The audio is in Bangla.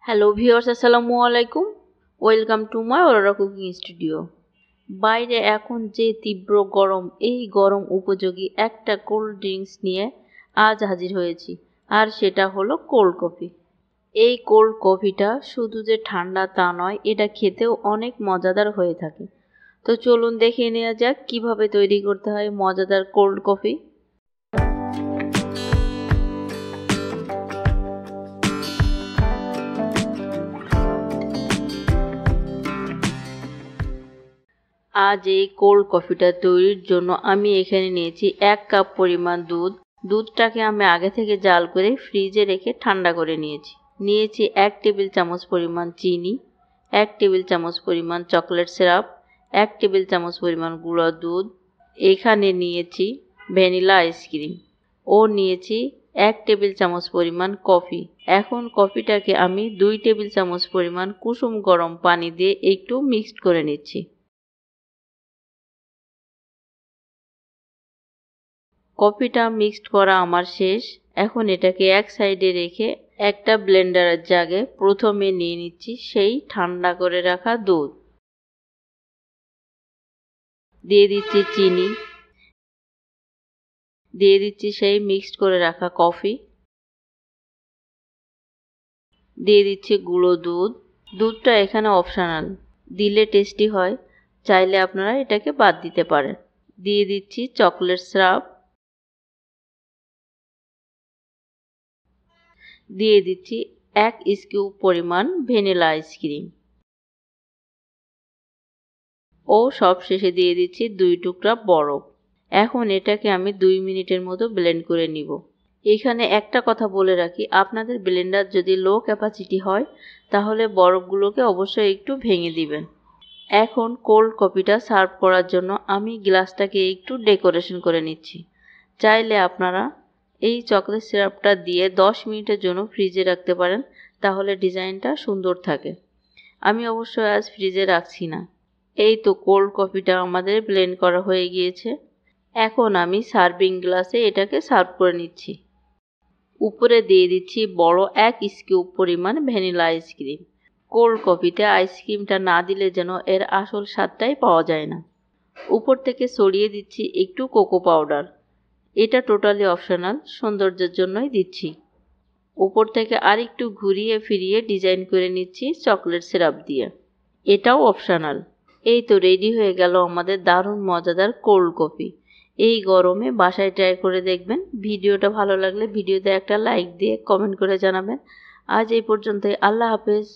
হ্যালো ভিউয়ার্স, আসসালামু আলাইকুম। Welcome to my Aurora cooking studio. বাইরে এখন যে তীব্র গরম, এই গরম উপযোগী একটা কোল্ড ড্রিঙ্কস নিয়ে আজ হাজির হয়েছি, আর সেটা হলো কোল্ড কফি। এই কোল্ড কফিটা শুধু যে ঠান্ডা তা নয়, এটা খেতেও অনেক মজাদার হয়ে থাকে। তো চলুন দেখে নেওয়া যাক কিভাবে তৈরি করতে হয় মজাদার কোল্ড কফি। আজ এই কোল্ড কফিটা তৈরির জন্য আমি এখানে নিয়েছি 1 কাপ পরিমাণ দুধ। দুধটাকে আমি আগে থেকে জাল করে ফ্রিজে রেখে ঠান্ডা করে নিয়েছি 1 টেবিল চামচ পরিমাণ চিনি, 1 টেবিল চামচ পরিমাণ চকলেট সিরাপ, 1 টেবিল চামচ পরিমাণ গুঁড়া দুধ। এখানে নিয়েছি ভ্যানিলা আইসক্রিম ও নিয়েছি 1 টেবিল চামচ পরিমাণ কফি। এখন কফিটাকে আমি 2 টেবিল চামচ পরিমাণ কুসুম গরম পানি দিয়ে একটু মিক্সড করে নিচ্ছি। কফিটা মিক্সড করা আমার শেষ। এখন এটাকে এক সাইডে রেখে একটা ব্লেন্ডারের জাগে প্রথমে নিয়ে নিচ্ছি সেই ঠান্ডা করে রাখা দুধ, দিয়ে দিচ্ছি চিনি, দিয়ে দিচ্ছি সেই মিক্সড করে রাখা কফি, দিয়ে দিচ্ছি গুঁড়ো দুধ। দুধটা এখানে অপশনাল, দিলে টেস্টি হয়, চাইলে আপনারা এটাকে বাদ দিতে পারেন। দিয়ে দিচ্ছি চকলেট সিরাপ, দিয়ে দিচ্ছি 1 স্কুপ পরিমাণ ভ্যানিলা আইসক্রিম ও সবশেষে দিয়ে দিচ্ছি 2 টুকরা বরফ। এখন এটাকে আমি 2 মিনিটের মতো ব্লেন্ড করে নিব। এখানে একটা কথা বলে রাখি, আপনাদের ব্লেন্ডার যদি লো ক্যাপাসিটি হয় তাহলে বরফগুলোকে অবশ্যই একটু ভেঙে দিবেন। এখন কোল্ড কফিটা সার্ভ করার জন্য আমি গ্লাসটাকে একটু ডেকোরেশন করে নিচ্ছি। চাইলে আপনারা এই চকলেট সিরাপটা দিয়ে 10 মিনিটের জন্য ফ্রিজে রাখতে পারেন, তাহলে ডিজাইনটা সুন্দর থাকে। আমি অবশ্যই আজ ফ্রিজে রাখছি না। এই তো কোল্ড কফিটা আমাদের ব্লেন্ড করা হয়ে গিয়েছে। এখন আমি সার্ভিং গ্লাসে এটাকে সার্ভ করে নিচ্ছি। উপরে দিয়ে দিচ্ছি বড় 1 স্কুপ পরিমাণ ভ্যানিলা আইসক্রিম। কোল্ড কফিতে আইসক্রিমটা না দিলে যেন এর আসল স্বাদটাই পাওয়া যায় না। উপর থেকে ছড়িয়ে দিচ্ছি একটু কোকো পাউডার। এটা টোটালি অপশনাল, সৌন্দর্যের জন্যই দিচ্ছি। উপর থেকে আরেকটু ঘুরিয়ে ফিরিয়ে ডিজাইন করে নিচ্ছি চকলেট সিরাপ দিয়ে। এটাও অপশনাল। এই তো রেডি হয়ে গেল আমাদের দারুণ মজাদার কোল্ড কফি। এই গরমে বাসায় ট্রাই করে দেখবেন। ভিডিওটা ভালো লাগলে ভিডিওতে একটা লাইক দিয়ে কমেন্ট করে জানাবেন। আজ এই পর্যন্তই। আল্লাহ হাফেজ।